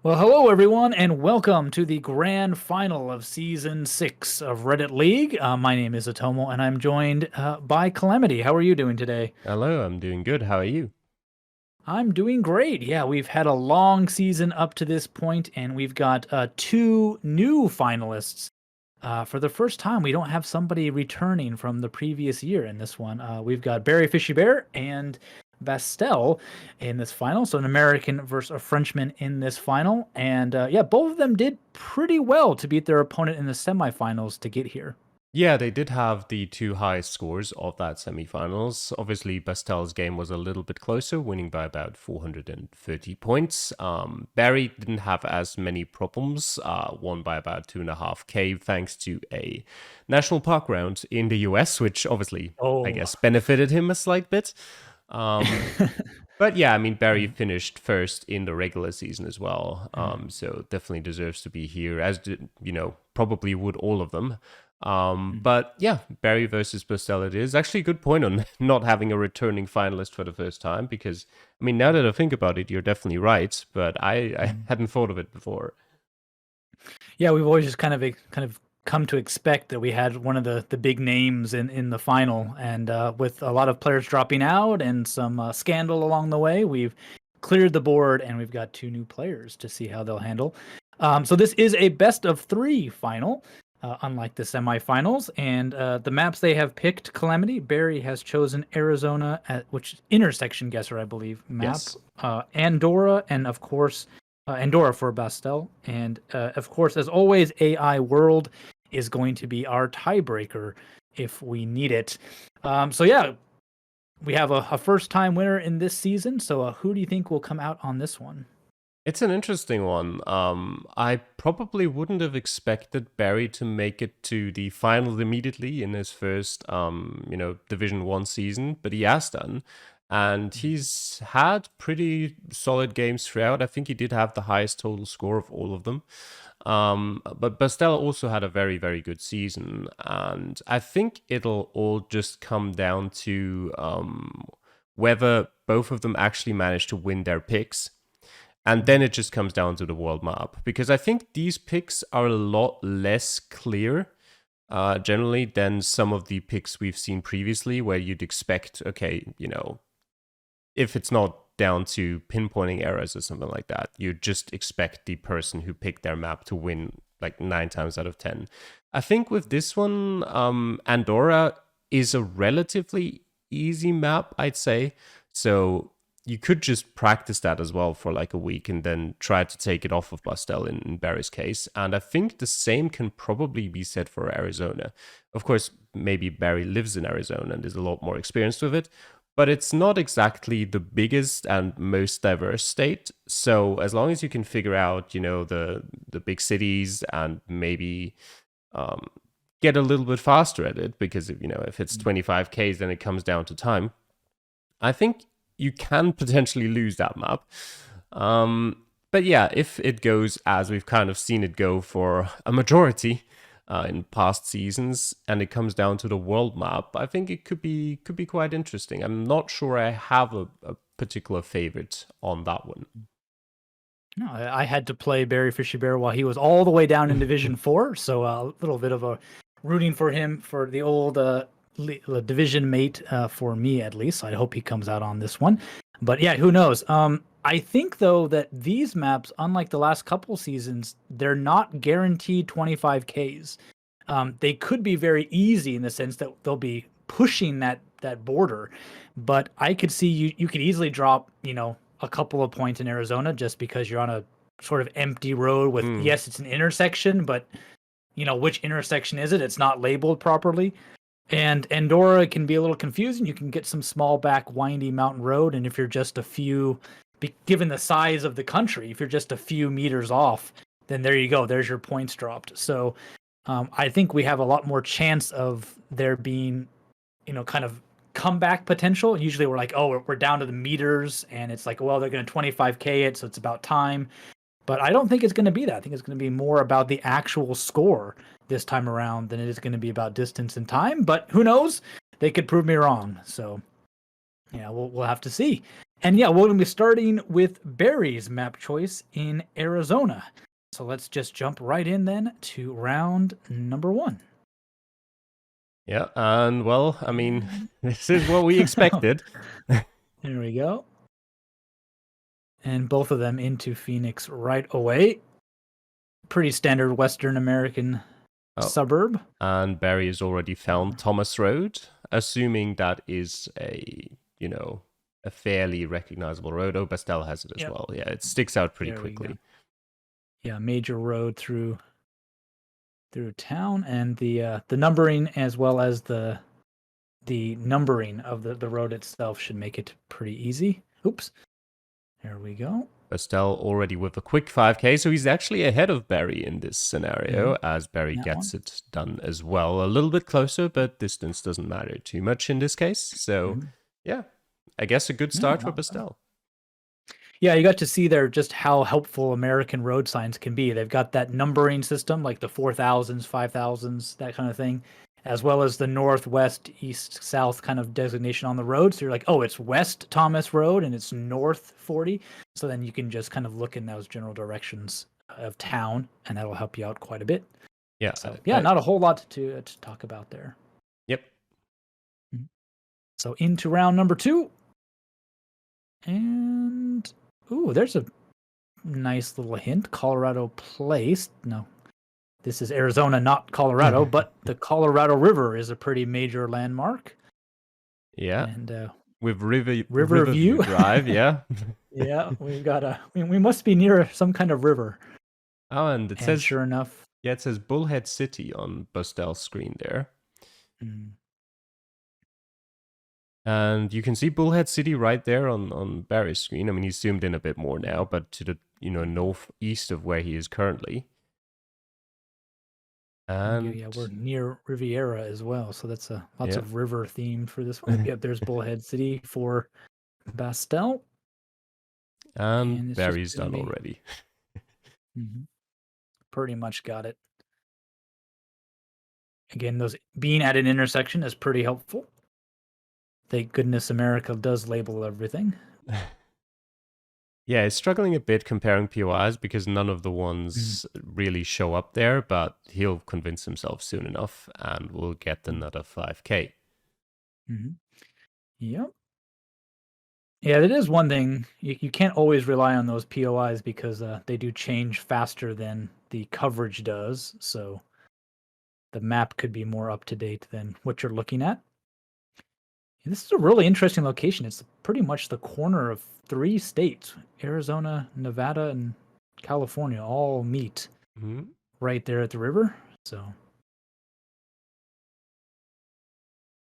Well, hello everyone, and welcome to the grand final of Season 6 of Reddit League. My name is Atomo, and I'm joined by Calamity. How are you doing today? Hello, I'm doing good. How are you? I'm doing great. Yeah, we've had a long season up to this point, and we've got two new finalists. For the first time, we don't have somebody returning from the previous year in this one. We've got BarryFishyBear and Bastel in this final. So an American versus a Frenchman in this final. And yeah, both of them did pretty well to beat their opponent in the semifinals to get here. Yeah, they did have the two highest scores of that semifinals. Obviously, Bastel's game was a little bit closer, winning by about 430 points. Barry didn't have as many problems, won by about 2.5K thanks to a national park round in the US, which obviously, I Oh. guess, benefited him a slight bit. But yeah, I mean, Barry finished first in the regular season as well. So definitely deserves to be here, as did, probably would all of them. But yeah, Barry versus Bastel it is. Actually, a good point on not having a returning finalist for the first time, because, I mean, now that I think about it, you're definitely right, but I hadn't thought of it before. Yeah, we've always just kind of come to expect that we had one of the big names in the final, and with a lot of players dropping out and some scandal along the way, we've cleared the board and we've got two new players to see how they'll handle. So this is a best of three final, unlike the semifinals, and the maps they have picked. Calamity Barry has chosen Arizona, which is intersection guesser, I believe, map. Yes. Andorra, and of course Andorra for Bastel. And of course, as always, AI World is going to be our tiebreaker if we need it. So yeah, we have a first-time winner in this season. So who do you think will come out on this one? It's an interesting one. I probably wouldn't have expected Barry to make it to the final immediately in his first, Division 1 season, but he has done. And he's had pretty solid games throughout. I think he did have the highest total score of all of them. But Bastel also had a very, very good season. And I think it'll all just come down to whether both of them actually manage to win their picks. And then it just comes down to the world map, because I think these picks are a lot less clear generally than some of the picks we've seen previously, where you'd expect, okay, if it's not down to pinpointing errors or something like that, you just expect the person who picked their map to win like 9 times out of 10. I think with this one, Andorra is a relatively easy map, I'd say. So you could just practice that as well for like a week and then try to take it off of Bastel in Barry's case. And I think the same can probably be said for Arizona. Of course, maybe Barry lives in Arizona and is a lot more experienced with it, but it's not exactly the biggest and most diverse state. So as long as you can figure out, the big cities and maybe get a little bit faster at it, because if it's 25Ks, then it comes down to time. I think you can potentially lose that map. But yeah, if it goes as we've kind of seen it go for a majority in past seasons, and it comes down to the world map, I think it could be quite interesting. I'm not sure I have a particular favorite on that one. No, I had to play Barry Fishy Bear while he was all the way down in Division 4, so a little bit of a rooting for him for the old division mate for me at least. I hope he comes out on this one. But yeah, who knows? I think though that these maps, unlike the last couple seasons, they're not guaranteed 25Ks. They could be very easy in the sense that they'll be pushing that border, but I could see you could easily drop a couple of points in Arizona just because you're on a sort of empty road with yes, it's an intersection, but which intersection is it? It's not labeled properly. And Andorra can be a little confusing. You can get some small back windy mountain road, and if you're just a few, given the size of the country, if you're just a few meters off, then there you go. There's your points dropped. So I think we have a lot more chance of there being, kind of comeback potential. Usually we're like, oh, we're down to the meters, and it's like, well, they're going to 25K it, so it's about time. But I don't think it's going to be that. I think it's going to be more about the actual score this time around than it is going to be about distance and time. But who knows? They could prove me wrong. So, yeah, we'll have to see. And yeah, we're going to be starting with Barry's map choice in Arizona. So let's just jump right in then to round number 1. Yeah, and well, I mean, this is what we expected. There we go. And both of them into Phoenix right away. Pretty standard Western American suburb. And Barry has already found Thomas Road, assuming that is a, a fairly recognizable road. Oh, Bastel has it as well. Yeah, it sticks out pretty quickly. Yeah, major road through town, and the numbering as well as the numbering of the road itself should make it pretty easy. Oops. There we go. Bastel already with a quick 5K, so he's actually ahead of Barry in this scenario, as Barry gets it done as well. A little bit closer, but distance doesn't matter too much in this case. So, yeah, I guess a good start for Bastel. Yeah, you got to see there just how helpful American road signs can be. They've got that numbering system, like the 4000s, 5000s, that kind of thing, as well as the northwest, east, south kind of designation on the road. So you're like, oh, it's West Thomas Road and it's North 40. So then you can just kind of look in those general directions of town, and that'll help you out quite a bit. Yeah. So yeah, not a whole lot to talk about there. Yep. So into round number 2. And ooh, there's a nice little hint. Colorado Place. No, this is Arizona, not Colorado, but the Colorado River is a pretty major landmark. Yeah. And with Riverview Drive, yeah. Yeah, we've got we must be near some kind of river. Oh, and it says, sure enough. Yeah, it says Bullhead City on Bastel's screen there. And you can see Bullhead City right there on Barry's screen. I mean, he's zoomed in a bit more now, but to the northeast of where he is currently. And yeah, we're near Riviera as well, so that's lots of river themed for this one. Yep, there's Bullhead City for Bastel. And Barry's done already. Pretty much got it. Again, those being at an intersection is pretty helpful. Thank goodness America does label everything. Yeah, it's struggling a bit comparing POIs because none of the ones really show up there, but he'll convince himself soon enough and we'll get another 5K. Yep. Yeah, that is one thing. You can't always rely on those POIs because they do change faster than the coverage does. So the map could be more up to date than what you're looking at. And this is a really interesting location. It's pretty much the corner of 3 states. Arizona, Nevada, and California all meet right there at the river. So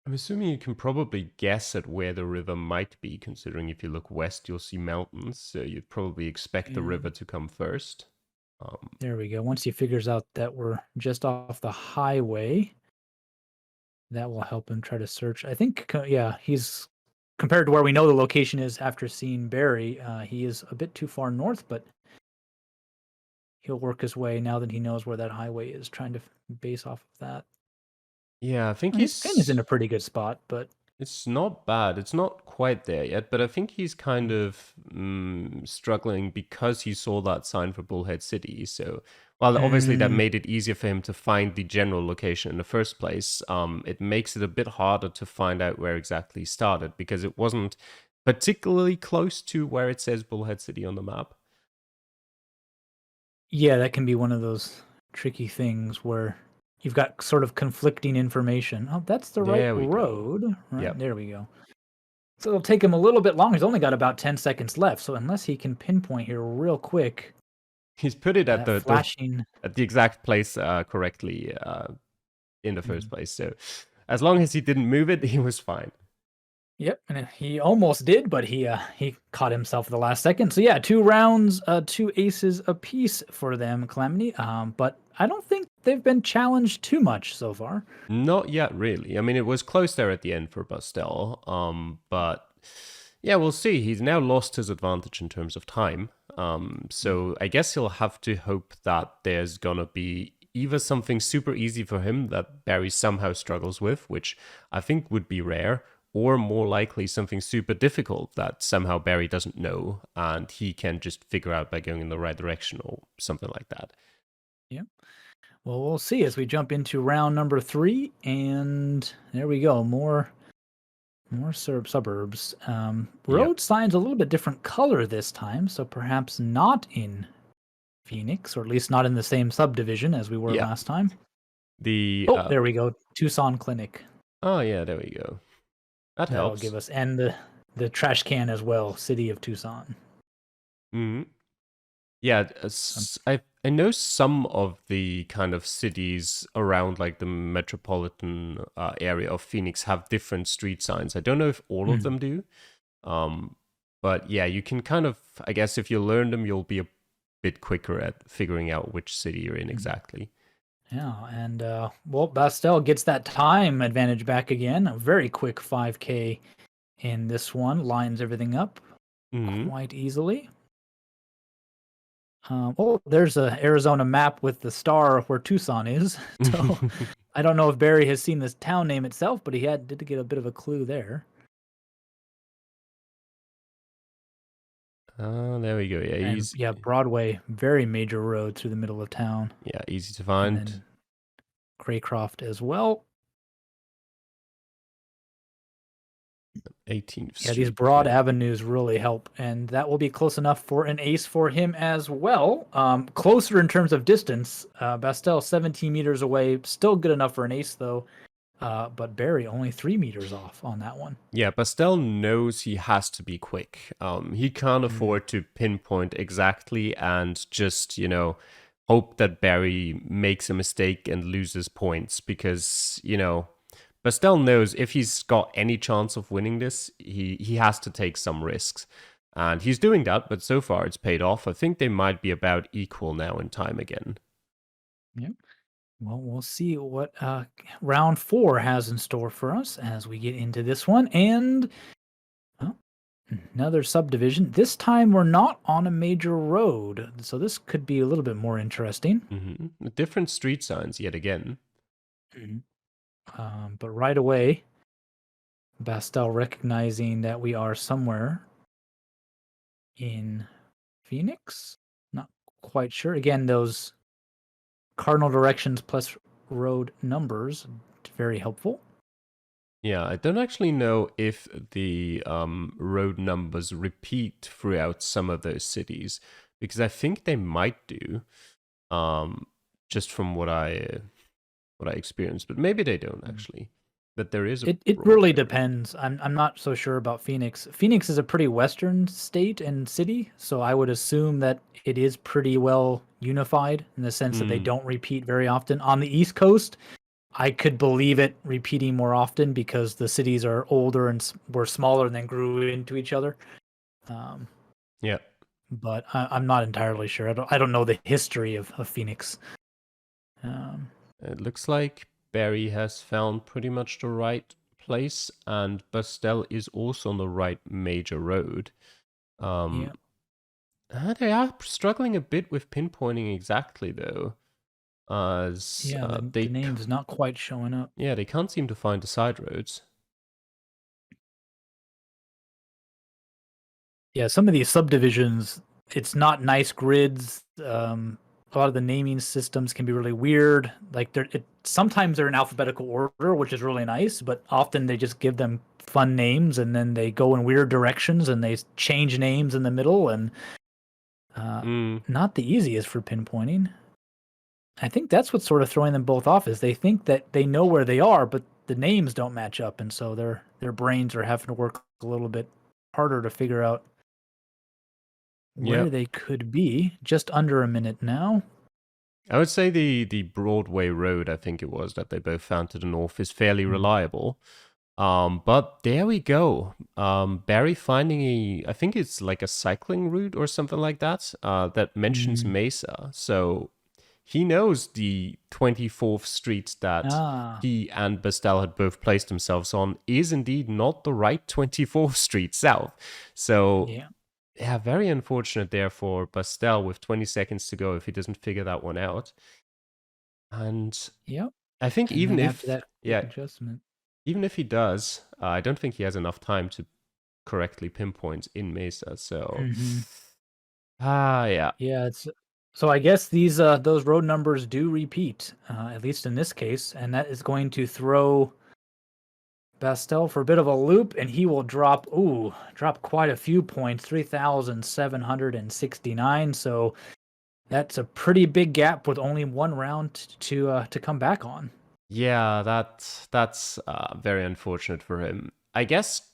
I'm assuming you can probably guess at where the river might be, considering if you look west, you'll see mountains. So you'd probably expect the river to come first. There we go. Once he figures out that we're just off the highway, that will help him try to search. I think, he's compared to where we know the location is after seeing Barry. He is a bit too far north, but he'll work his way now that he knows where that highway is, trying to base off of that. Yeah, I think he's in a pretty good spot, but it's not bad. It's not quite there yet, but I think he's kind of struggling because he saw that sign for Bullhead City. So, while obviously that made it easier for him to find the general location in the first place, it makes it a bit harder to find out where exactly he started because it wasn't particularly close to where it says Bullhead City on the map. Yeah, that can be one of those tricky things where you've got sort of conflicting information. Oh, that's the right road. Right, yep. There we go. So it'll take him a little bit long. He's only got about 10 seconds left. So unless he can pinpoint here real quick. He's put it at the exact place correctly in the first place. So as long as he didn't move it, he was fine. Yep, and he almost did, but he caught himself at the last second. So yeah, 2 rounds, 2 aces apiece for them, Calamity. But I don't think they've been challenged too much so far. Not yet, really. I mean, it was close there at the end for Bastel. But yeah, we'll see. He's now lost his advantage in terms of time. So I guess he'll have to hope that there's gonna be either something super easy for him that Barry somehow struggles with, which I think would be rare, or more likely something super difficult that somehow Barry doesn't know and he can just figure out by going in the right direction or something like that. Yeah. Well, we'll see as we jump into round number 3, and there we go. More suburbs. Yep. Road signs a little bit different color this time, so perhaps not in Phoenix, or at least not in the same subdivision as we were Yeah. last time. The Oh, there we go. Tucson Clinic. oh yeah, there we go. That That'll helps. give us, and the trash can as well. City of Tucson. Hmm. Yeah, I know some of the kind of cities around like the metropolitan area of Phoenix have different street signs. I don't know if all of them do. Um, but yeah, you can kind of, I guess if you learn them, you'll be a bit quicker at figuring out which city you're in exactly. Yeah, and well, Bastel gets that time advantage back again. A very quick 5K in this one, lines everything up Hmm. quite easily. Oh, there's a Arizona map with the star where Tucson is. So I don't know if Barry has seen this town name itself, but he did get a bit of a clue there. Oh, there we go. Yeah, And easy. yeah, Broadway, very major road through the middle of town. Yeah, easy to And find. then Craycroft as well. 18th Yeah, these Street. broad avenues really help, and that will be close enough for an ace for him as well. Closer in terms of distance. Bastel 17 meters away, still good enough for an ace though. But Barry only 3 meters off on that one. Yeah, Bastel knows he has to be quick. He can't afford to pinpoint exactly and just, hope that Barry makes a mistake and loses points because, Bastel knows if he's got any chance of winning this, he has to take some risks. And he's doing that, but so far it's paid off. I think they might be about equal now in time again. Yep. Well, we'll see what round 4 has in store for us as we get into this one. And well, another subdivision. This time we're not on a major road, so this could be a little bit more interesting. Different street signs yet again. But right away, Bastel recognizing that we are somewhere in Phoenix. Not quite sure. Again, those cardinal directions plus road numbers, very helpful. Yeah, I don't actually know if the road numbers repeat throughout some of those cities because I think they might do, just from what I experienced, but maybe they don't actually. But there is a It broad really area. depends. I'm not so sure about Phoenix. Phoenix is a pretty western state and city, so I would assume that it is pretty well unified in the sense that they don't repeat very often. On the East Coast, I could believe it repeating more often because the cities are older and were smaller and then grew into each other. Yeah. But I'm not entirely sure. I don't know the history of Phoenix. It looks like Barry has found pretty much the right place, and Bastel is also on the right major road. Yeah. They are struggling a bit with pinpointing exactly, though. As Yeah, the name's not quite showing up. yeah, they can't seem to find the side roads. Yeah, some of these subdivisions, it's not nice grids. A lot of the naming systems can be really weird. Like sometimes they're in alphabetical order, which is really nice, but often they just give them fun names and then they go in weird directions and they change names in the middle and not the easiest for pinpointing. I think that's what's sort of throwing them both off is they think that they know where they are, but the names don't match up, and so their brains are having to work a little bit harder to figure out where Yep. they could be. Just under a minute now. I would say the Broadway Road, I think it was, that they both found to the north is fairly reliable. But there we go. Barry finding I think it's like a cycling route or something like that, that mentions Mesa. So he knows the 24th Street that he and Bastel had both placed themselves on is indeed not the right 24th Street South. So yeah, very unfortunate there for Bastel with 20 seconds to go if he doesn't figure that one out. And I think And even then if after that quick adjustment. Even if he does, I don't think he has enough time to correctly pinpoint in Mesa. So, Mhm. yeah. Yeah, it's so I guess these those road numbers do repeat, at least in this case, and that is going to throw Bastel for a bit of a loop, and he will drop quite a few points, 3,769. So that's a pretty big gap with only one round to come back on. Yeah, that's very unfortunate for him. I guess,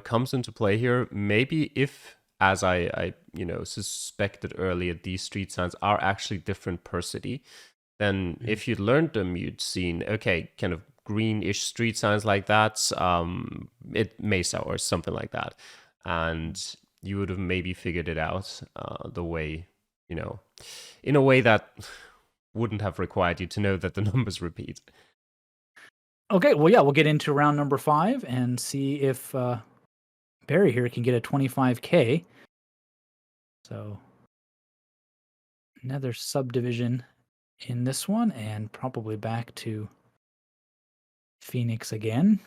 comes into play here. Maybe if, as I suspected earlier, these street signs are actually different per city, then Mhm. if you'd learned them, you'd seen, okay, kind of greenish street signs like that, it Mesa or something like that. And you would have maybe figured it out the way, in a way that wouldn't have required you to know that the numbers repeat. Okay, well, yeah, we'll get into round number 5 and see if Barry here can get a 25K. So another subdivision in this one, and probably back to Phoenix again.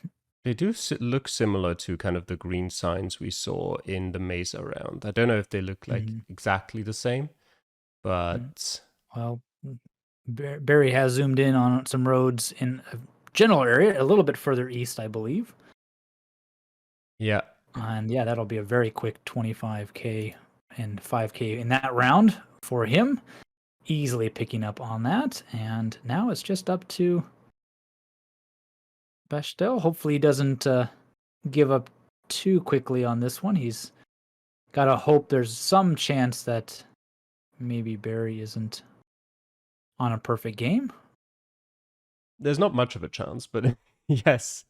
They do look similar to kind of the green signs we saw in the Mesa round. I don't know if they look like Mhm. exactly the same, Mm. but Well, Barry has zoomed in on some roads in a general area, a little bit further east, I believe. yeah. And yeah, that'll be a very quick 25K and 5K in that round for him. Easily picking up on that. And now it's just up to Bechtel. Hopefully he doesn't give up too quickly on this one. He's got to hope there's some chance that maybe Barry isn't on a perfect game. There's not much of a chance, but yes.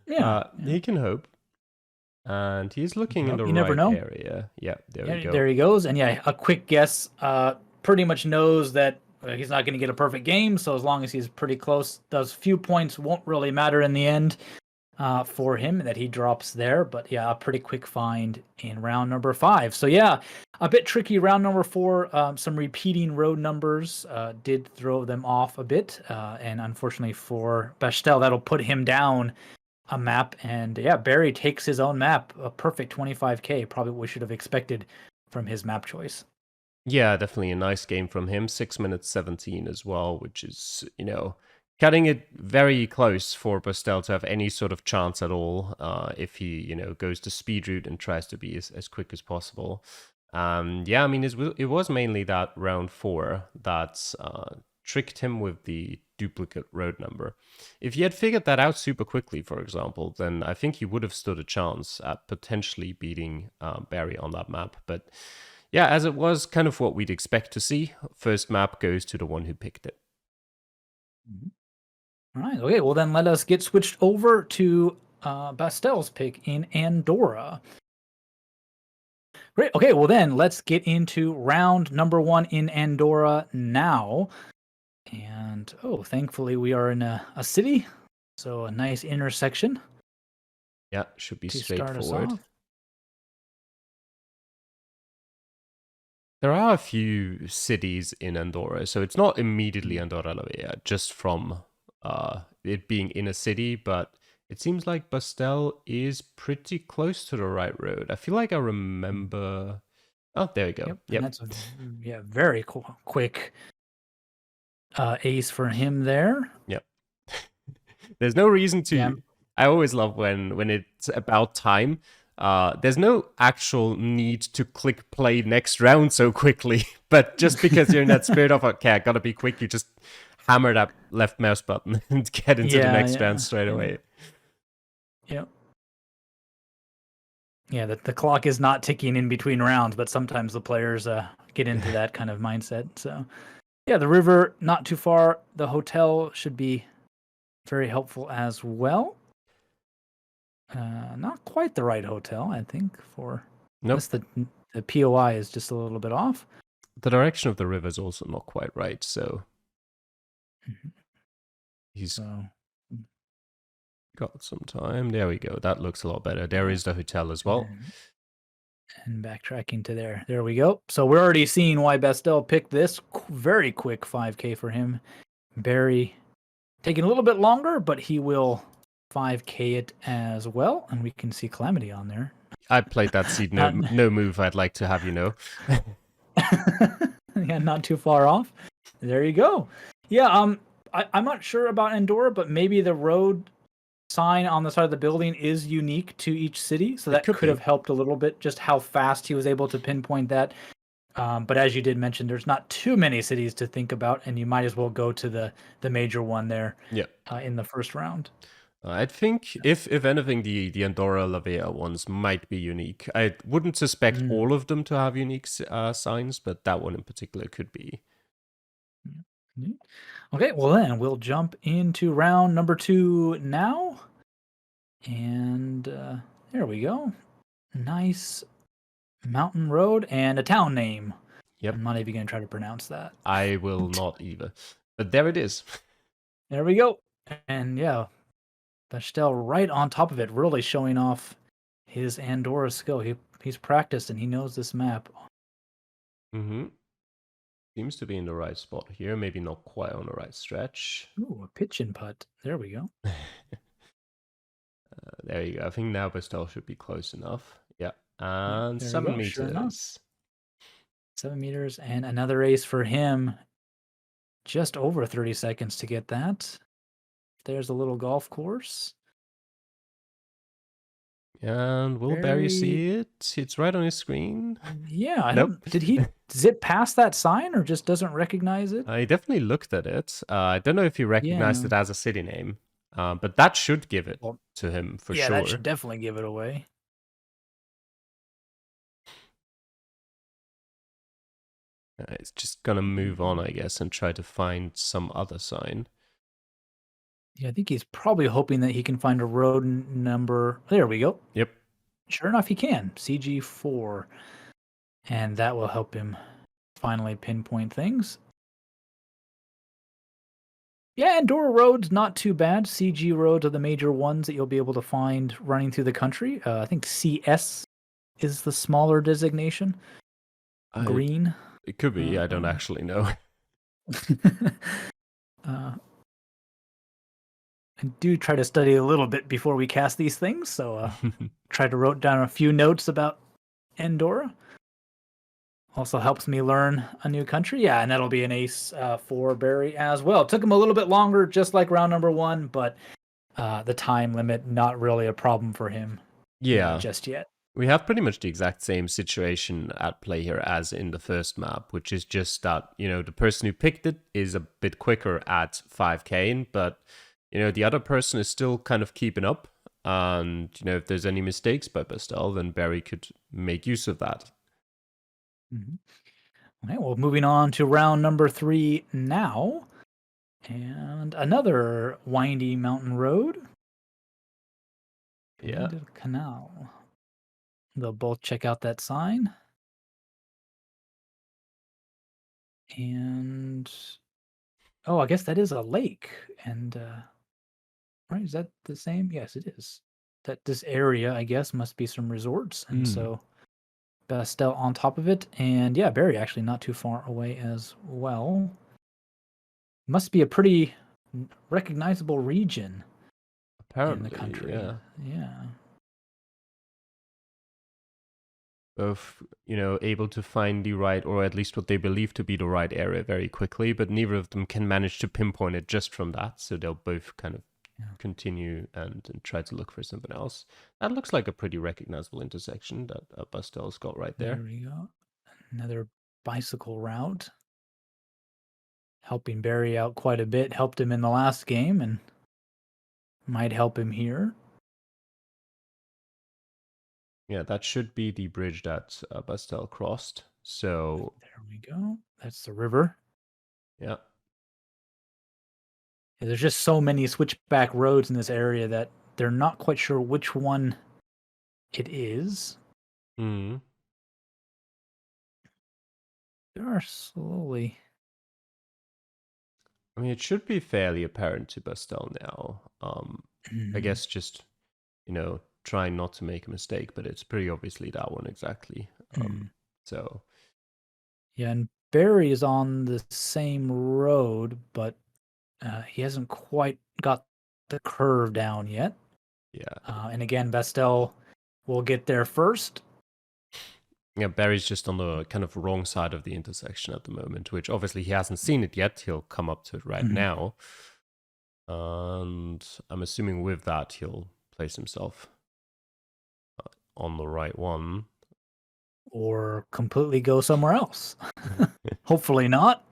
Yeah. He can hope. And he's looking in Well, the you never right know. area. Yeah, there we Yeah, go. there he goes. And yeah, a quick guess. Pretty much knows that he's not going to get a perfect game. So as long as he's pretty close, those few points won't really matter in the end for him that he drops there. But yeah, a pretty quick find in round number 5. So yeah, a bit tricky round number 4. Some repeating road numbers did throw them off a bit. And unfortunately for Bechtel, that'll put him down a map. And yeah, Barry takes his own map, a perfect 25K, probably what we should have expected from his map choice. Yeah, definitely a nice game from him. 6 minutes 17 as well, which is, cutting it very close for Bastel to have any sort of chance at all if he, goes the speed route and tries to be as quick as possible. Yeah, I mean, it was mainly that round 4 that tricked him with the duplicate road number. If he had figured that out super quickly, for example, then I think he would have stood a chance at potentially beating Barry on that map. But yeah, as it was kind of what we'd expect to see, first map goes to the one who picked it. Mhm. All right. Okay. Well, then let us get switched over to Bastel's pick in Andorra. Great. Okay. Well, then let's get into round number 1 in Andorra now. And thankfully we are in a city, so a nice intersection Yeah, should be to start us straightforward. off. There are a few cities in Andorra, so it's not immediately Andorra la Vella, just from it being in a city, but it seems like Bastel is pretty close to the right road. I feel like I remember. Oh, there we go. Yep, and Yep. that's a very quick ace for him there. Yep. There's no reason Yeah, to. I always love when it's about time. There's no actual need to click play next round so quickly, but just because you're in that spirit of okay, I gotta be quick, you just hammer that left mouse button and get into the next round straight away. Yep. Yeah, the clock is not ticking in between rounds, but sometimes the players get into that kind of mindset. So, yeah, the river not too far. The hotel should be very helpful as well. Not quite the right hotel, I think. For Nope. this, the POI is just a little bit off. The direction of the river is also not quite right, so he's So, got some time. There we go. That looks a lot better. There is the hotel as well. and backtracking to there. There we go. So we're already seeing why Bastel picked this very quick 5K for him. Barry taking a little bit longer, but he will 5K it as well, and we can see Calamity on there. I played that seed. No, Not- no move. I'd like to have you know. Yeah, not too far off. There you go. Yeah, I'm not sure about Andorra, but maybe the road sign on the side of the building is unique to each city, so It that could could be. have helped a little bit, just how fast he was able to pinpoint that. But as you did mention, there's not too many cities to think about, and you might as well go to the major one there Yeah. in the first round. I think if anything, the Andorra Lavea ones might be unique. I wouldn't suspect all of them to have unique signs, but that one in particular could be. Okay, well then we'll jump into round number 2 now. And there we go. Nice mountain road and a town name. Yep. I'm not even going to try to pronounce that. I will not either. But there it is. There we go. And yeah, Bastel right on top of it, really showing off his Andorra skill. He's practiced and he knows this map. Mm-hmm. Seems to be in the right spot here. Maybe not quite on the right stretch. Ooh, a pitch and putt. There we go. There you go. I think now Bastel should be close enough. Yeah. And there you 7 go, sure enough. meters. 7 meters and another ace for him. Just over 30 seconds to get that. There's a little golf course. And will Barry see it? It's right on his screen. Yeah, I Nope. don't. Did he zip past that sign or just doesn't recognize it? I definitely looked at it. I don't know if he recognized it as a city name, but that should give it to him for sure. Yeah, that should definitely give it away. It's just gonna move on, I guess, and try to find some other sign. Yeah, I think he's probably hoping that he can find a road number. There we go. Yep. Sure enough, he can. CG4. And that will help him finally pinpoint things. Yeah, Andorra roads, not too bad. CG roads are the major ones that you'll be able to find running through the country. I think CS is the smaller designation. Green. It could be. I don't actually know. I do try to study a little bit before we cast these things, so try to write down a few notes about Andorra. Also helps me learn a new country. Yeah, and that'll be an ace for Barry as well. It took him a little bit longer, just like round number 1, but the time limit, not really a problem for him just yet. We have pretty much the exact same situation at play here as in the first map, which is just that, the person who picked it is a bit quicker at 5K, but, the other person is still kind of keeping up. And, if there's any mistakes by Bastel, then Barry could make use of that. Okay, well, moving on to round number 3 now. And another windy mountain road. Yeah. Canal. They'll both check out that sign. And I guess that is a lake. And right, is that the same? Yes, it is. That this area, I guess, must be some resorts. And so Bastel on top of it. And yeah, Barry actually not too far away as well. Must be a pretty recognizable region in the country. Yeah. Both, able to find the right, or at least what they believe to be the right area very quickly, but neither of them can manage to pinpoint it just from that. So they'll both kind of continue and try to look for something else. That looks like a pretty recognizable intersection that Bastel's got right there. There we go. Another bicycle route. Helping Barry out quite a bit. Helped him in the last game and might help him here. Yeah, that should be the bridge that Bastel crossed. So there we go. That's the river. Yeah. There's just so many switchback roads in this area that they're not quite sure which one it is. Hmm. They are slowly. I mean, it should be fairly apparent to Bastel now. I guess just, trying not to make a mistake, but it's pretty obviously that one exactly. So. Yeah, and Barry is on the same road, but he hasn't quite got the curve down yet. Yeah. And again, Bastel will get there first. Yeah, Barry's just on the kind of wrong side of the intersection at the moment, which obviously he hasn't seen it yet. He'll come up to it right now. And I'm assuming with that, he'll place himself on the right one. Or completely go somewhere else. Hopefully not.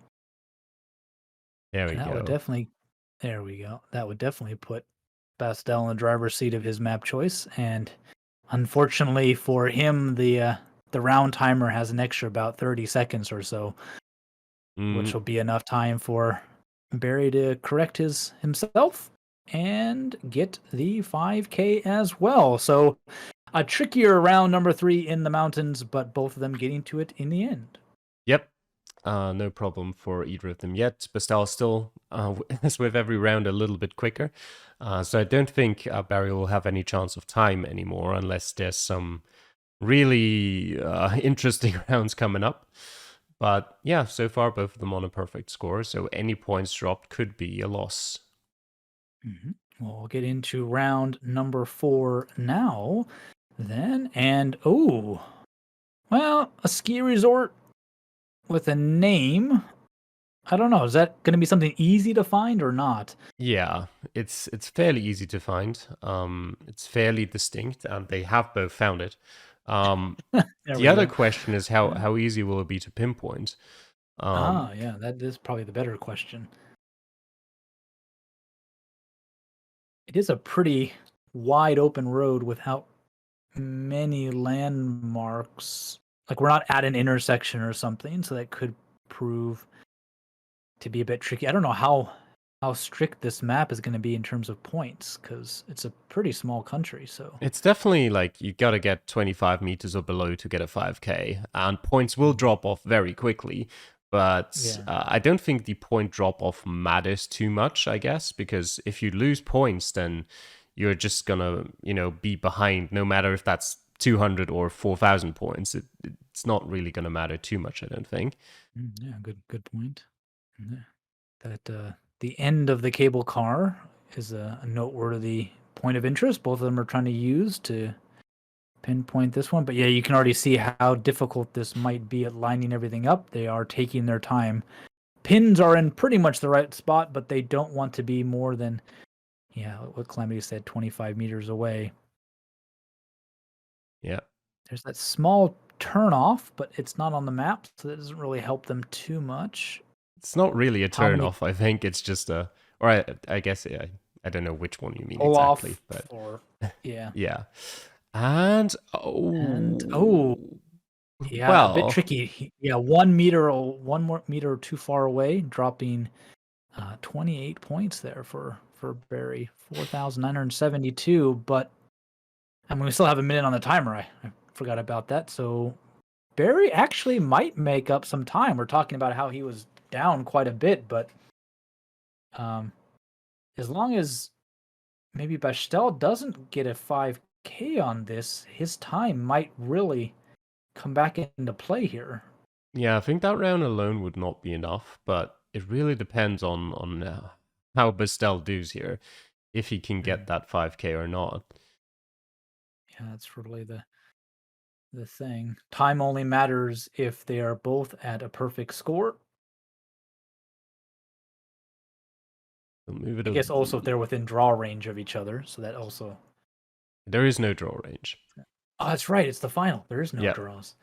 There we That go. would definitely, there we go. That would definitely put Bastel in the driver's seat of his map choice. And unfortunately for him, the round timer has an extra about 30 seconds or so, which will be enough time for Barry to correct himself and get the 5K as well. So a trickier round number 3 in the mountains, but both of them getting to it in the end. Yep. No problem for either of them yet. Bastel still, as with every round, a little bit quicker. So I don't think Barry will have any chance of time anymore unless there's some really interesting rounds coming up. But yeah, so far both of them on a perfect score, so any points dropped could be a loss. Well, we'll get into round number 4 now, then. And, oh, well, a ski resort with a name. I don't know. Is that going to be something easy to find or not? Yeah, it's fairly easy to find. It's fairly distinct, and they have both found it. The other question is how easy will it be to pinpoint? Yeah, that is probably the better question. It is a pretty wide open road without many landmarks. Like, we're not at an intersection or something, so that could prove to be a bit tricky. I don't know how strict this map is going to be in terms of points, because it's a pretty small country. So It's definitely like you got to get 25 meters or below to get a 5K, and points will drop off very quickly. But I don't think the point drop off matters too much, I guess, because if you lose points, then you're just gonna, be behind, no matter if that's 200 or 4,000 points. It's not really gonna matter too much, I don't think. Yeah, good point. That the end of the cable car is a noteworthy point of interest. Both of them are trying to use to pinpoint this one. But yeah, you can already see how difficult this might be at lining everything up. They are taking their time. Pins are in pretty much the right spot, but they don't want to be more than, what Calamity said, 25 meters away. Yeah. There's that small turnoff, but it's not on the map, so that doesn't really help them too much. It's not really a turn off. I think it's just or I guess I don't know which one you mean exactly, but yeah. Yeah. And yeah, well, a bit tricky. Yeah, 1 more meter too far away, dropping 28 points there for Barry, 4,972. But I mean, we still have a minute on the timer. I forgot about that. So Barry actually might make up some time. We're talking about how he was down quite a bit, but as long as maybe Bastel doesn't get a 5K on this, his time might really come back into play here. Yeah, I think that round alone would not be enough, but it really depends on how Bastel does here, if he can get that 5K or not. Yeah, that's really the thing. Time only matters if they are both at a perfect score. We'll move it. I guess also if they're within draw range of each other, so that also. There is no draw range. Oh, that's right. It's the final. There is no draws.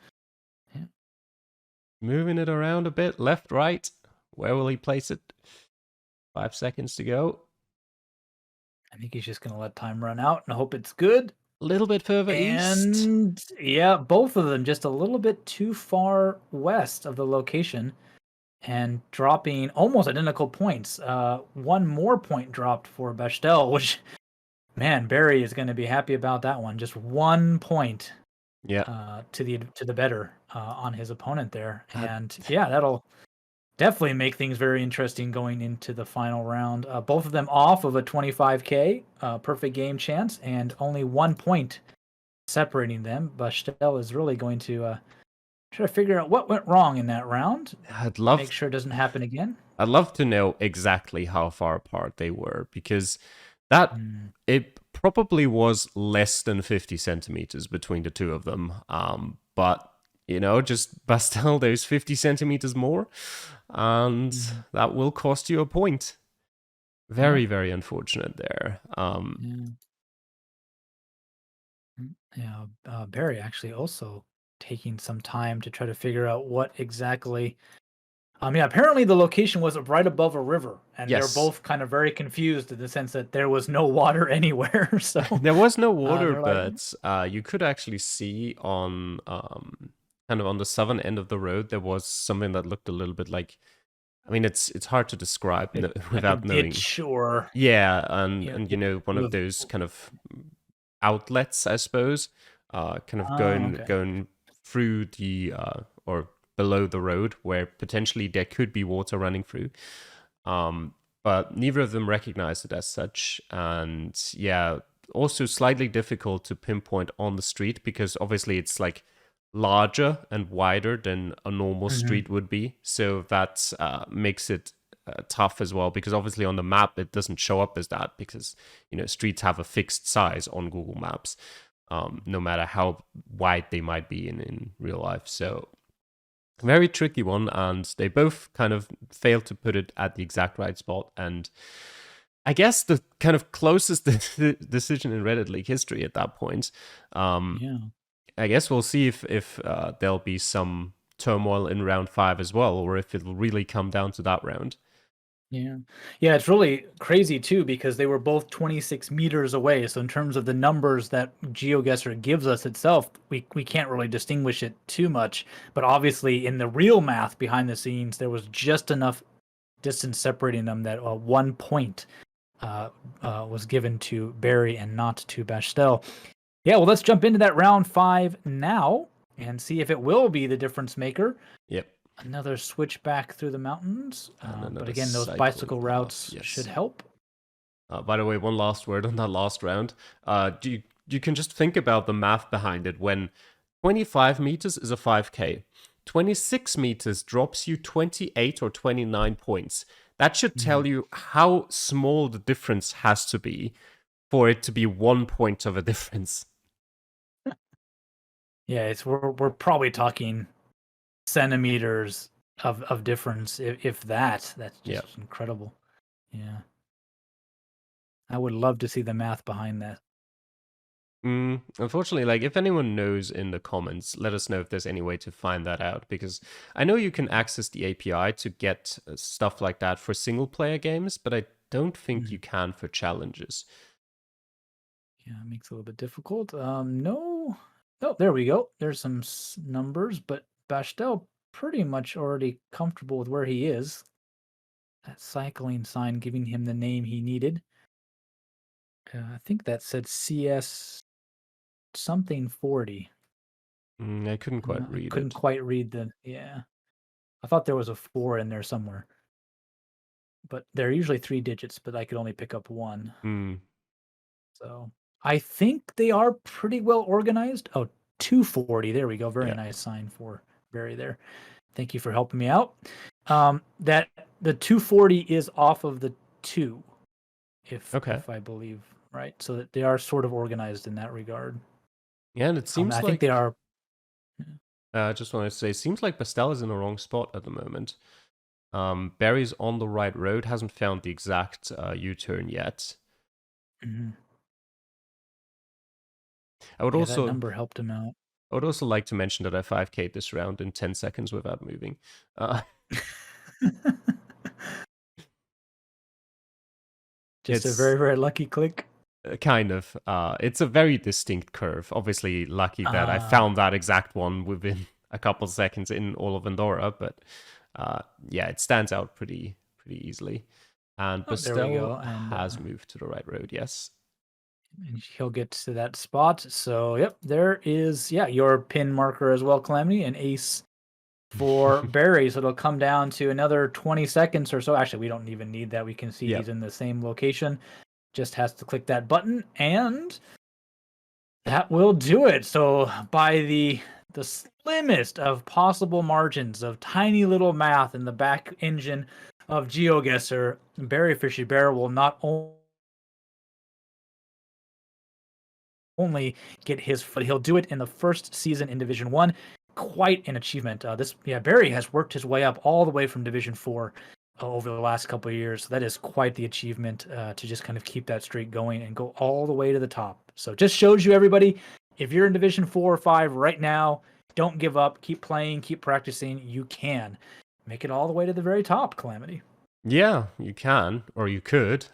Yeah. Moving it around a bit, left, right. Where will he place it? 5 seconds to go. I think he's just going to let time run out and hope it's good. A little bit further east. And yeah, both of them just a little bit too far west of the location and dropping almost identical points. 1 more point dropped for Bastel, which, man, Barry is going to be happy about that one. Just 1 point to the better on his opponent there. And yeah, that'll definitely make things very interesting going into the final round. Both of them off of a 25K perfect game chance, and only 1 point separating them. Bastel is really going to try to figure out what went wrong in that round. Make sure it doesn't happen again. I'd love to know exactly how far apart they were, because it probably was less than 50 centimeters between the two of them. But, just Bastel those 50 centimeters more, and that will cost you a point. Very, very unfortunate there. Yeah, Barry actually also taking some time to try to figure out what exactly. Yeah, apparently the location was right above a river, and they're Yes. both kind of very confused in the sense that there was no water anywhere. So There was no water, they're like, but you could actually see on kind of on the southern end of the road there was something that looked a little bit like. I mean, it's hard to describe like a without knowing. ditch or Yeah, yeah, and one of with those kind of outlets, I suppose, kind of okay. going through the or below the road where potentially there could be water running through. But neither of them recognized it as such, and yeah, also slightly difficult to pinpoint on the street because obviously it's like larger and wider than a normal street would be, so that makes it tough as well, because obviously on the map it doesn't show up as that because streets have a fixed size on Google Maps, no matter how wide they might be in real life. So very tricky one, and they both kind of failed to put it at the exact right spot. And I guess the kind of closest decision in Reddit League history at that point. Yeah. I guess we'll see if there'll be some turmoil in round 5 as well, or if it'll really come down to that round. Yeah. Yeah, it's really crazy too because they were both 26 meters away. So in terms of the numbers that GeoGuessr gives us itself, we can't really distinguish it too much. But obviously in the real math behind the scenes, there was just enough distance separating them that 1 point was given to Barry and not to Bastel. Yeah, well, let's jump into that round 5 now and see if it will be the difference maker. Yep. Another switch back through the mountains. But again, those cycling bicycle path, routes yes. should help. By the way, one last word on that last round. You can just think about the math behind it. When 25 meters is a 5K, 26 meters drops you 28 or 29 points. That should tell you how small the difference has to be for it to be 1 point of a difference. Yeah, we're probably talking centimeters of difference, if that. That's just incredible. Yeah. I would love to see the math behind that. Unfortunately, like if anyone knows in the comments, let us know if there's any way to find that out, because I know you can access the API to get stuff like that for single player games, but I don't think you can for challenges. Yeah, it makes it a little bit difficult. No. Oh, there we go. There's some numbers, but Bastel pretty much already comfortable with where he is. That cycling sign giving him the name he needed. I think that said CS something 40. I couldn't quite read it. Couldn't quite read the, yeah. I thought there was a 4 in there somewhere. But they're usually 3 digits, but I could only pick up 1. So I think they are pretty well organized. Oh, 240. There we go. Very nice sign for Barry there. Thank you for helping me out. That the 240 is off of the 2, if I believe right. So that they are sort of organized in that regard. Yeah, and it seems I think they are. I just wanted to say, it seems like Bastel is in the wrong spot at the moment. Barry's on the right road, hasn't found the exact U-turn yet. I would also that number helped him out. I would also like to mention that I 5K'd this round in 10 seconds without moving. Just a very, very lucky click. Kind of. It's a very distinct curve. Obviously, lucky that I found that exact one within a couple seconds in all of Andorra, but yeah, it stands out pretty easily. And Bastel has moved to the right road, yes. And he'll get to that spot. So, yep, there is, your pin marker as well, Calamity, an ace for Barry. So it'll come down to another 20 seconds or so. Actually, we don't even need that. We can see he's in the same location. Just has to click that button, and that will do it. So by the slimmest of possible margins of tiny little math in the back engine of GeoGuessr, BarryFishyBear will not only only get his foot. He'll do it in the first season in Division 1. Quite an achievement. Barry has worked his way up all the way from Division 4 over the last couple of years. So that is quite the achievement to just kind of keep that streak going and go all the way to the top. So it just shows you, everybody, if you're in Division 4 or 5 right now, don't give up. Keep playing, keep practicing. You can make it all the way to the very top, Calamity. Yeah, you can, or you could.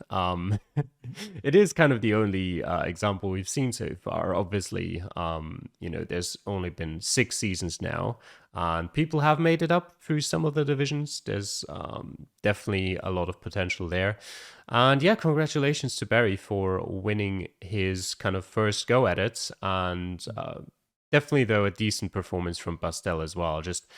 It is kind of the only example we've seen so far. Obviously, there's only been 6 seasons now, and people have made it up through some of the divisions. There's definitely a lot of potential there. And yeah, congratulations to Barry for winning his kind of first go at it. And definitely, though, a decent performance from Bastel as well. Just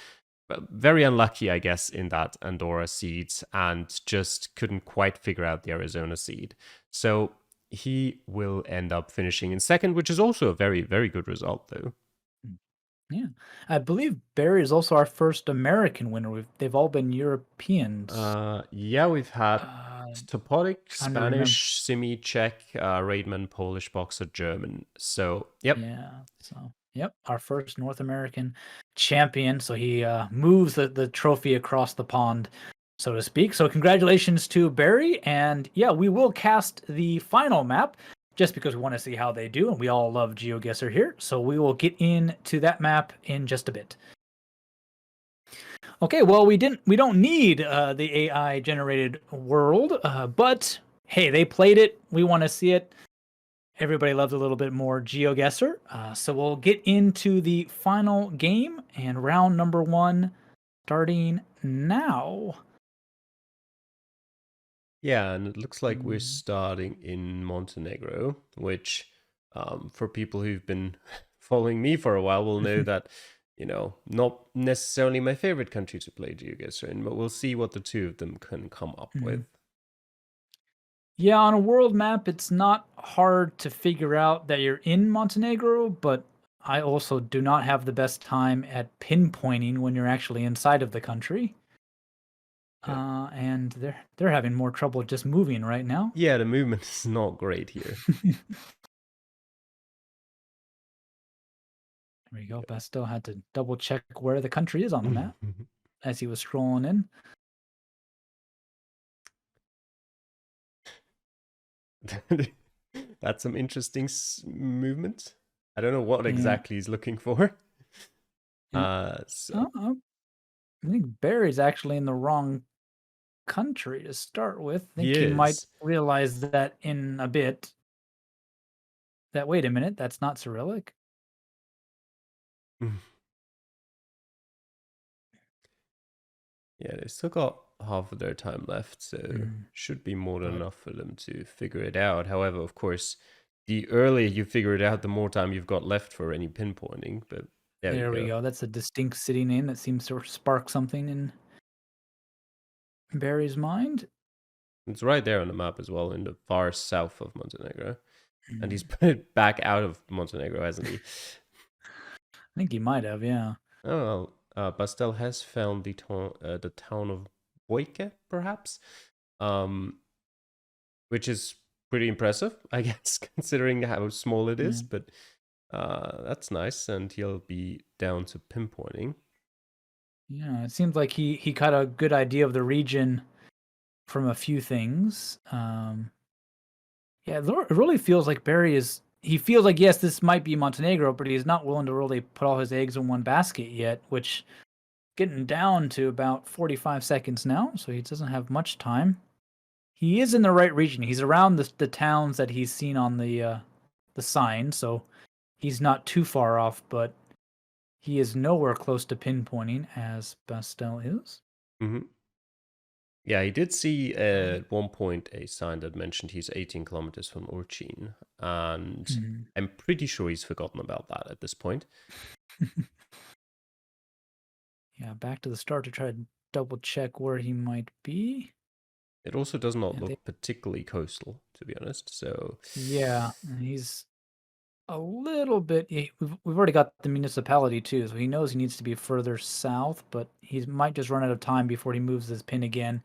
very unlucky, I guess, in that Andorra seed, and just couldn't quite figure out the Arizona seed. So he will end up finishing in second, which is also a very, very good result, though. Yeah, I believe Barry is also our first American winner. They've all been Europeans. Yeah, we've had Topotic, Spanish, Simi, Czech, Raidman, Polish boxer, German. So, yep. Yeah, so... Yep, our first North American champion. So he moves the trophy across the pond, so to speak. So congratulations to Barry. And yeah, we will cast the final map just because we want to see how they do. And we all love GeoGuessr here. So we will get into that map in just a bit. Okay, well, we don't need the AI generated world, but hey, they played it. We want to see it. Everybody loves a little bit more GeoGuessr. So we'll get into the final game and round number 1 starting now. Yeah, and it looks like we're starting in Montenegro, which for people who've been following me for a while will know that, not necessarily my favorite country to play GeoGuessr in, but we'll see what the two of them can come up with. Yeah, on a world map, it's not hard to figure out that you're in Montenegro, but I also do not have the best time at pinpointing when you're actually inside of the country. Yeah. And they're having more trouble just moving right now. Yeah, the movement is not great here. There we go. Bastel had to double check where the country is on the map as he was scrolling in. That's some interesting movement. I don't know what exactly he's looking for. I think Barry's actually in the wrong country to start with. I think he might realize that in a bit. That, wait a minute, that's not Cyrillic. Yeah, they've still got half of their time left, so should be more than enough for them to figure it out. However, of course, the earlier you figure it out, the more time you've got left for any pinpointing. But there we go. That's a distinct city name that seems to spark something in Barry's mind. It's right there on the map as well, in the far south of Montenegro. And he's put it back out of Montenegro, hasn't he? I think he might have, yeah. Oh, well, Bastel has found the town of Bojke, perhaps, which is pretty impressive, I guess, considering how small it is. But that's nice, and he'll be down to pinpointing. Yeah, it seems like he got a good idea of the region from a few things. Yeah, it really feels like Barry is... He feels like, yes, this might be Montenegro, but he's not willing to really put all his eggs in one basket yet, which getting down to about 45 seconds now, so he doesn't have much time. He is in the right region. He's around the towns that he's seen on the sign, so he's not too far off, but he is nowhere close to pinpointing as Bastel is. Yeah, he did see at one point a sign that mentioned he's 18 kilometers from Urchin, and I'm pretty sure he's forgotten about that at this point. Yeah, back to the start to try to double check where he might be. It also does not look particularly coastal, to be honest. So yeah, he's a little bit... We've already got the municipality too, so he knows he needs to be further south, but he might just run out of time before he moves his pin again.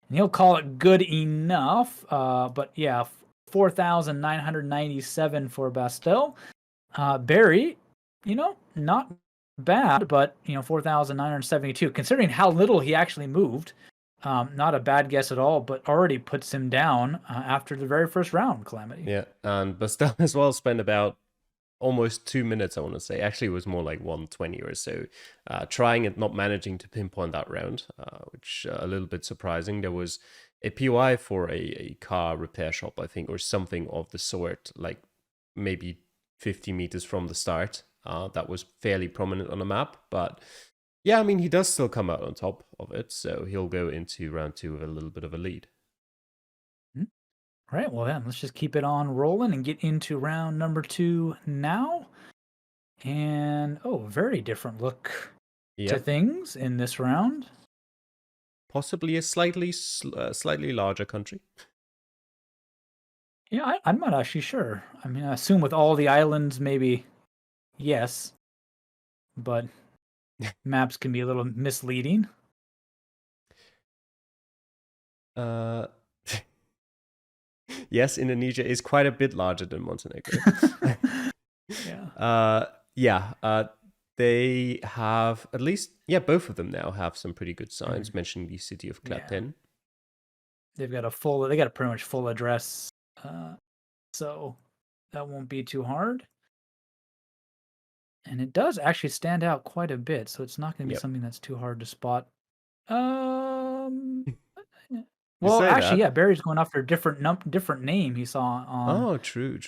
And he'll call it good enough, but yeah, 4,997 for Bastel. Barry, not bad, but 4,972. Considering how little he actually moved, not a bad guess at all. But already puts him down after the very first round. Calamity. Yeah, and Bastel as well spent about almost 2 minutes, I want to say. Actually, it was more like 120 or so, trying and not managing to pinpoint that round, which a little bit surprising. There was a POI for a car repair shop, I think, or something of the sort, like maybe 50 meters from the start. That was fairly prominent on the map, but yeah, I mean, he does still come out on top of it, so he'll go into round 2 with a little bit of a lead. All right, well then, let's just keep it on rolling and get into round number 2 now. And very different look to things in this round. Possibly a slightly larger country. Yeah, I'm not actually sure. I mean, I assume with all the islands, maybe yes, but maps can be a little misleading. Yes, Indonesia is quite a bit larger than Montenegro. Yeah. They have at least, both of them now have some pretty good signs mentioning the city of Klaten. They got a pretty much full address, so that won't be too hard. And it does actually stand out quite a bit, so it's not going to be something that's too hard to spot. Well, actually, yeah, Barry's going after a different name he saw on true.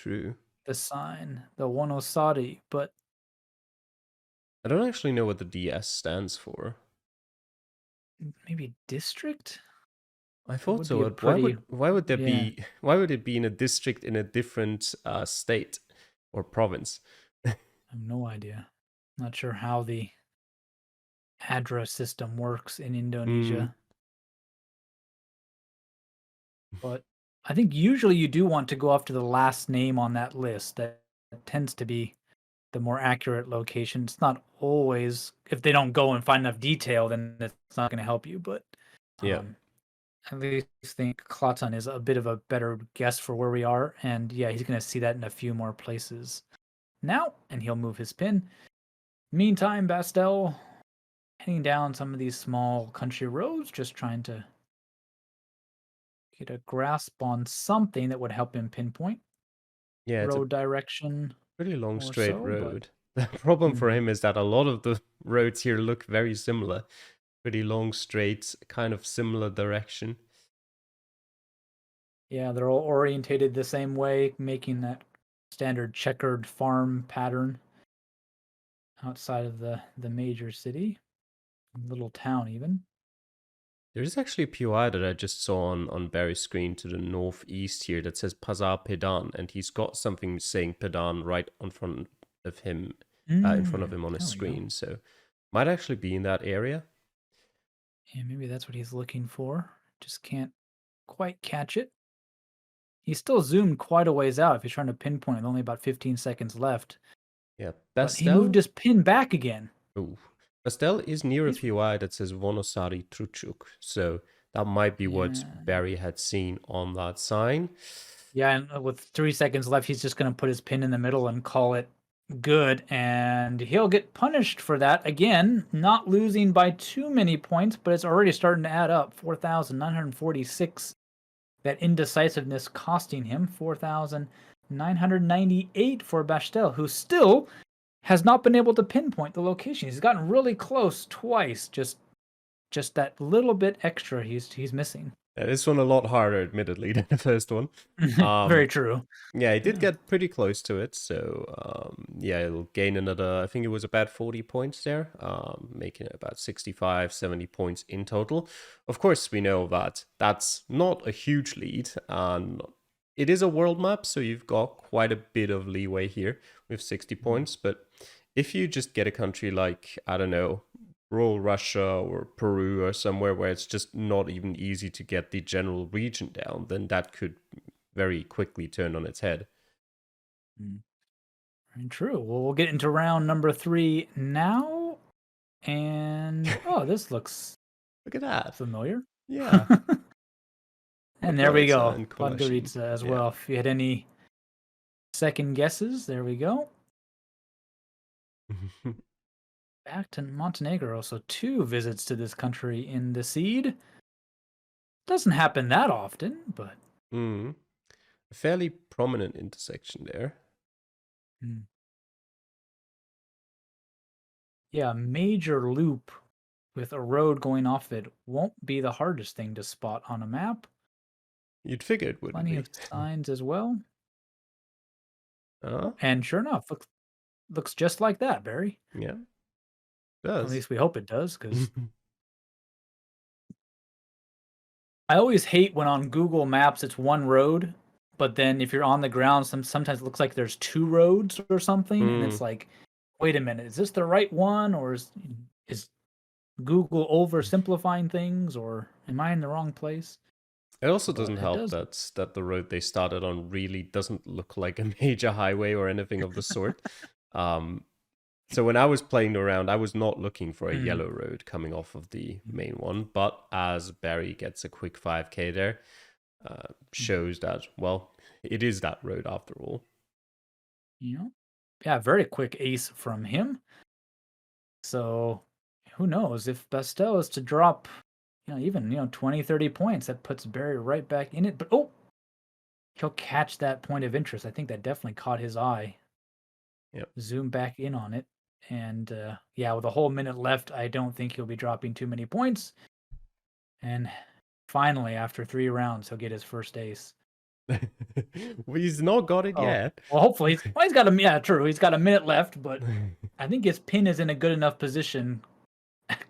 the sign, the Wonosari, but I don't actually know what the DS stands for. Maybe district? I thought so. Why would there be? Why would it be in a district in a different state or province? I have no idea. Not sure how the address system works in Indonesia. But I think usually you do want to go after the last name on that list. That tends to be the more accurate location. It's not always, if they don't go and find enough detail, then it's not going to help you. But at least think Klaten is a bit of a better guess for where we are. And yeah, he's going to see that in a few more places now, and he'll move his pin. Meantime, Bastel heading down some of these small country roads, just trying to get a grasp on something that would help him pinpoint road direction. Pretty long straight road. The problem for him is that a lot of the roads here look very similar. Pretty long straight, kind of similar direction. Yeah, they're all orientated the same way, making that standard checkered farm pattern outside of the major city, little town even. There's actually a POI that I just saw on Barry's screen to the northeast here that says Pasar Pedan, and he's got something saying Pedan right in front of him, on his screen. So might actually be in that area. Yeah, maybe that's what he's looking for. Just can't quite catch it. He's still zoomed quite a ways out if he's trying to pinpoint with only about 15 seconds left. Yeah, but he moved his pin back again. Ooh. Bastel is near a POI that says Wonosari Trucuk, so that might be what Barry had seen on that sign. Yeah, and with 3 seconds left, he's just going to put his pin in the middle and call it good, and he'll get punished for that. Again, not losing by too many points, but it's already starting to add up. 4,946. That indecisiveness costing him 4,998 for Bastel, who still has not been able to pinpoint the location. He's gotten really close twice. Just that little bit extra he's missing. Yeah, this one a lot harder, admittedly, than the first one. Very true. Yeah, he did get pretty close to it. So, it'll gain another, I think it was about 40 points there, making it about 65, 70 points in total. Of course, we know that that's not a huge lead, and it is a world map, so you've got quite a bit of leeway here with 60 points. But if you just get a country like, I don't know, rural Russia or Peru or somewhere where it's just not even easy to get the general region down, then that could very quickly turn on its head. Very true. Well, we'll get into round number 3 now. And this looks look at that familiar. Yeah. And there we go. and Kolashi. Podgorica as well. If you had any second guesses, there we go. Back to Montenegro. So 2 visits to this country in the seed. Doesn't happen that often, but... A fairly prominent intersection there. Yeah, a major loop with a road going off it won't be the hardest thing to spot on a map. You'd figure it would be. Plenty of signs as well. Uh-huh. And sure enough, looks just like that, Barry. Yeah. It does. At least we hope it does, because I always hate when on Google Maps it's one road, but then if you're on the ground, sometimes it looks like there's 2 roads or something, and it's like, wait a minute, is this the right one, or is Google oversimplifying things, or am I in the wrong place? It also doesn't help that the road they started on really doesn't look like a major highway or anything of the sort. So when I was playing around, I was not looking for a yellow road coming off of the main one, but as Barry gets a quick 5k there, shows that, well, it is that road after all. Yeah, very quick ace from him. So who knows, if Bastel is to drop even 20, 30 points, that puts Barry right back in it. But he'll catch that point of interest. I think that definitely caught his eye. Yep. Zoom back in on it. And with a whole minute left, I don't think he'll be dropping too many points. And finally, after 3 rounds, he'll get his first ace. Well, he's not got it yet. Well, hopefully. He's got true. He's got a minute left, but I think his pin is in a good enough position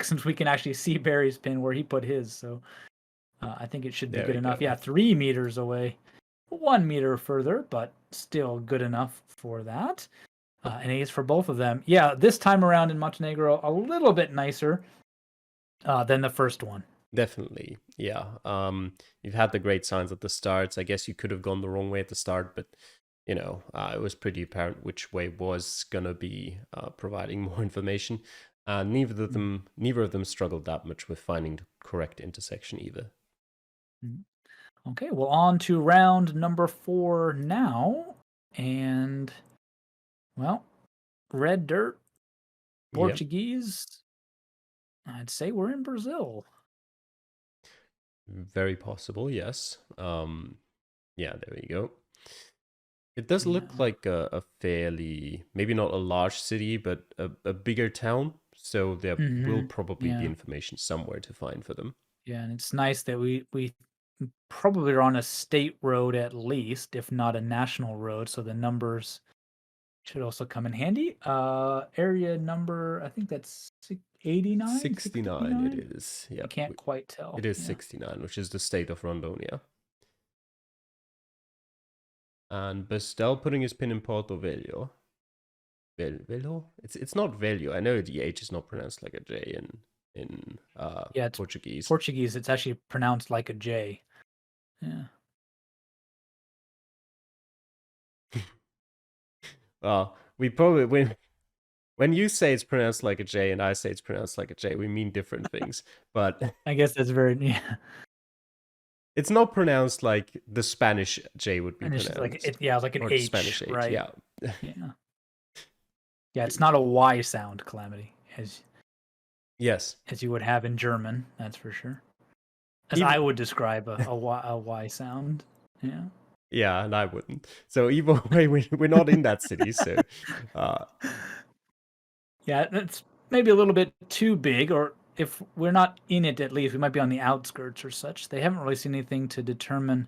since we can actually see Barry's pin where he put his. So I think it should be good enough. Yeah, 3 meters away. 1 meter further, but still good enough for that. An ace for both of them. Yeah, this time around in Montenegro, a little bit nicer than the first one. Definitely, yeah. You've had the great signs at the start. I guess you could have gone the wrong way at the start, but it was pretty apparent which way was gonna be providing more information. Neither of them struggled that much with finding the correct intersection either. Okay, well, on to round number 4 now, and red dirt, Portuguese. Yep. I'd say we're in Brazil. Very possible, yes. There you go. It does look like a fairly, maybe not a large city, but a bigger town. So there will probably be information somewhere to find for them. Yeah, and it's nice that we probably are on a state road at least, if not a national road. So the numbers should also come in handy. Area number, I think that's 89? 69 it is. Yeah. I can't quite tell. It is 69, which is the state of Rondônia. And Bastel putting his pin in Porto Velho. Velho? It's not Velho. I know the H is not pronounced like a J in Portuguese. Portuguese, it's actually pronounced like a J. Yeah. Well, we probably when you say it's pronounced like a J and I say it's pronounced like a J, we mean different things. But I guess that's very It's not pronounced like the Spanish J would be pronounced. Like an or H, Spanish H, right? Yeah. Yeah, it's not a Y sound, Calamity, as you would have in German, that's for sure. As I would describe a Y sound. Yeah. Yeah, and I wouldn't. So either way, we're not in that city. So, yeah, that's maybe a little bit too big, or if we're not in it, at least we might be on the outskirts or such. They haven't really seen anything to determine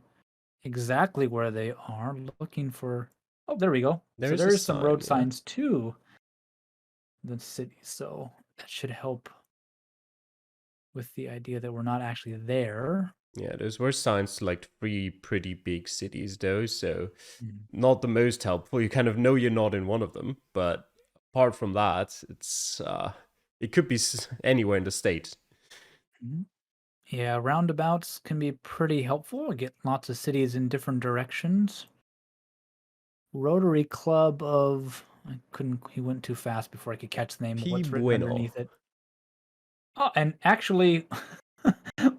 exactly where they are. Looking for. Oh, there we go. There is some road signs too. The city, so that should help with the idea that we're not actually there. Yeah, those were signs to like 3 pretty big cities though, so not the most helpful. You kind of know you're not in one of them, but apart from that, it could be anywhere in the state. Yeah, roundabouts can be pretty helpful. Get lots of cities in different directions. Rotary Club of... he went too fast before I could catch the name. What's written underneath it? Oh, and actually,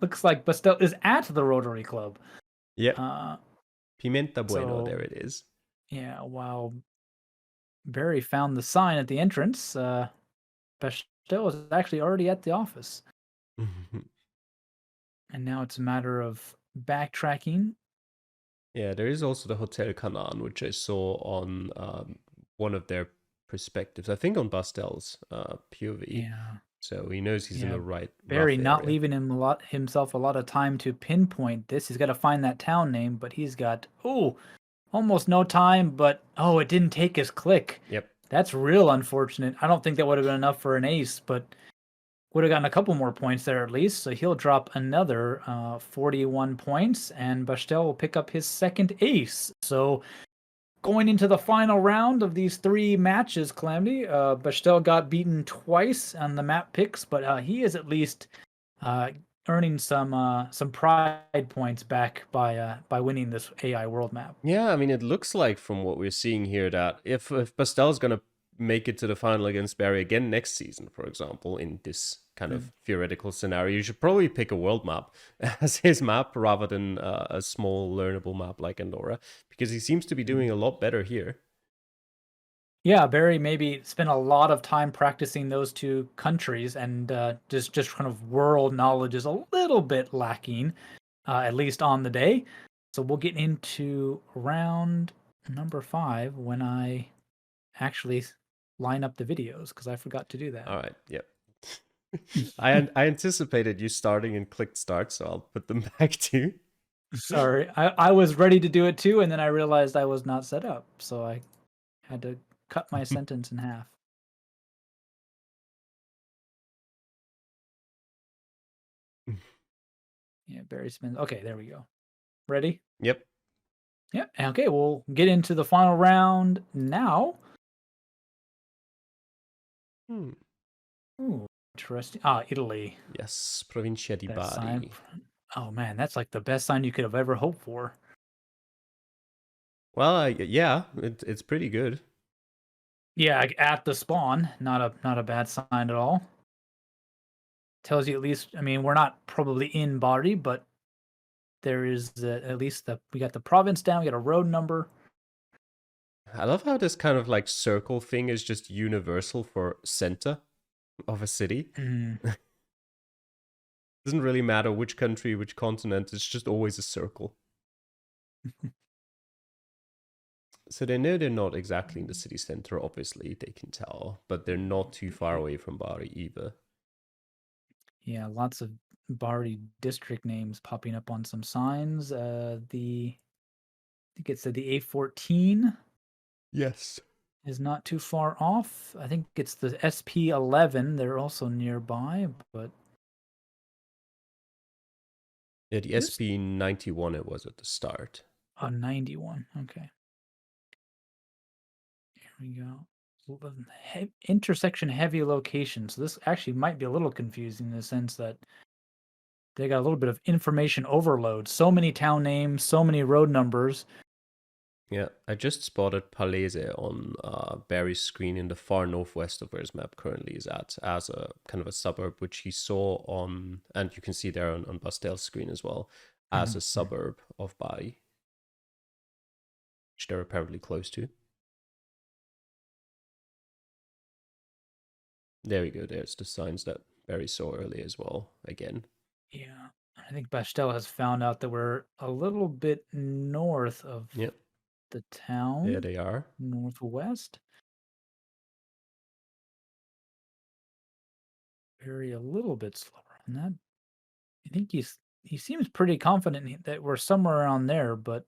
looks like Bastel is at the Rotary Club. Yep. Uh, Pimenta bueno, so there it is. yeah, while Barry found the sign at the entrance, Bastel was actually already at the office, and now it's a matter of backtracking. Yeah, there is also the Hotel Canaan, which I saw on one of their perspectives. I think on Bastel's POV. Yeah, So he knows he's in yeah. the right Barry rough not area. leaving himself a lot of time to pinpoint this. He's got to find that town name, but he's got almost no time. But it didn't take his click. Yep. That's real unfortunate. I don't think that would have been enough for an ace, but would have gotten a couple more points there at least. So he'll drop another 41 points, and Bastel will pick up his second ace. So going into the final round of these 3 matches, Calamity, Bastel got beaten twice on the map picks, but he is at least earning some pride points back by winning this AI world map. Yeah, I mean, it looks like from what we're seeing here that if Bastel's going to make it to the final against Barry again next season, for example, in this kind of theoretical scenario, you should probably pick a world map as his map rather than a small learnable map like Andorra, because he seems to be doing a lot better here. Yeah, Barry maybe spent a lot of time practicing those 2 countries, and just kind of world knowledge is a little bit lacking, at least on the day. So we'll get into round number 5 when I actually line up the videos, because I forgot to do that. All right, yep. I anticipated you starting and clicked start, so I'll put them back too. Sorry, I was ready to do it too, and then I realized I was not set up, so I had to cut my sentence in half. Yeah, Barry spins. Okay, there we go. Ready? Yep. Yeah. Okay, we'll get into the final round now. Hmm. Ooh, interesting. Italy. Yes, Provincia di That sign. Bari. Oh man, that's like the best sign you could have ever hoped for. Well, yeah, it's pretty good. Yeah, at the spawn, not a bad sign at all. Tells you at least. I mean, we're not probably in Bari, but there is at least we got the province down. We got a road number. I love how this kind of like circle thing is just universal for center of a city. Doesn't really matter which country, which continent, it's just always a circle. So they know they're not exactly in the city center, obviously, they can tell, but they're not too far away from Bari either. Yeah, lots of Bari district names popping up on some signs. I think it said the A14. Yes. Is not too far off. I think it's the SP11. They're also nearby, but Yeah, the SP91 it was at the start. 91. Okay. Here we go. Intersection heavy location. So this actually might be a little confusing in the sense that they got a little bit of information overload. So many town names, so many road numbers. Yeah, I just spotted Palese on Barry's screen in the far northwest of where his map currently is at, as a kind of a suburb, which he saw on, and you can see there on Bastel's screen as well, as a suburb of Bari, which they're apparently close to. There we go, there's the signs that Barry saw earlier as well, again. Yeah, I think Bastel has found out that we're a little bit north of the town. There they are. Northwest. Barry a little bit slower on that. I think he seems pretty confident that we're somewhere around there, but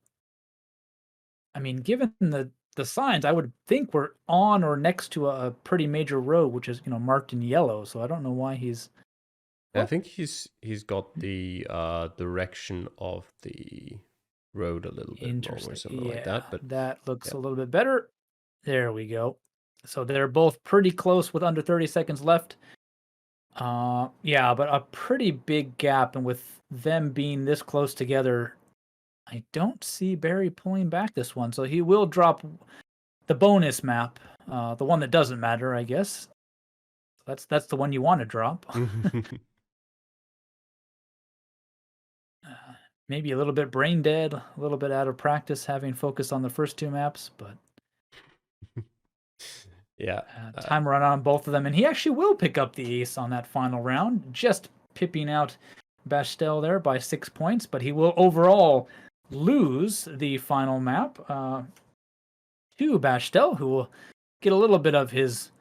I mean, given the signs, I would think we're on or next to a pretty major road, which is marked in yellow. So I don't know why he's. I think he's got the direction of the road a little bit wrong or something like that. But that looks a little bit better. There we go. So they're both pretty close with under 30 seconds left. Yeah, but a pretty big gap, and with them being this close together, I don't see Barry pulling back this one. So he will drop the bonus map, the one that doesn't matter, I guess. That's the one you want to drop. maybe a little bit brain dead, a little bit out of practice, having focused on the first 2 maps, but Yeah. time run on both of them, and he actually will pick up the ace on that final round, just pipping out Bastel there by 6 points, but he will overall lose the final map to Bastel, who will get a little bit of his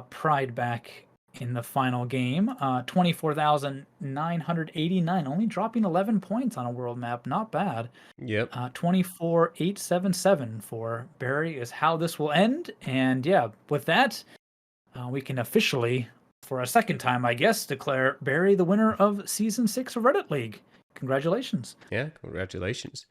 pride back in the final game. 24,989, only dropping 11 points on a world map. Not bad. Yep. 24,877 for Barry is how this will end. And yeah, with that, we can officially, for a second time, I guess, declare Barry the winner of Season 6 of Reddit League. Congratulations. Yeah, congratulations.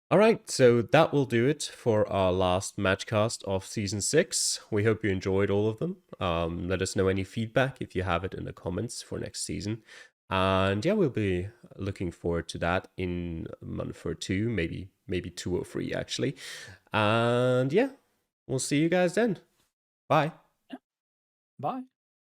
All right, so that will do it for our last matchcast of Season 6. We hope you enjoyed all of them. Let us know any feedback if you have it in the comments for next season. And yeah, we'll be looking forward to that in a month or two, maybe 2 or 3 actually. And yeah, we'll see you guys then. Bye. Bye.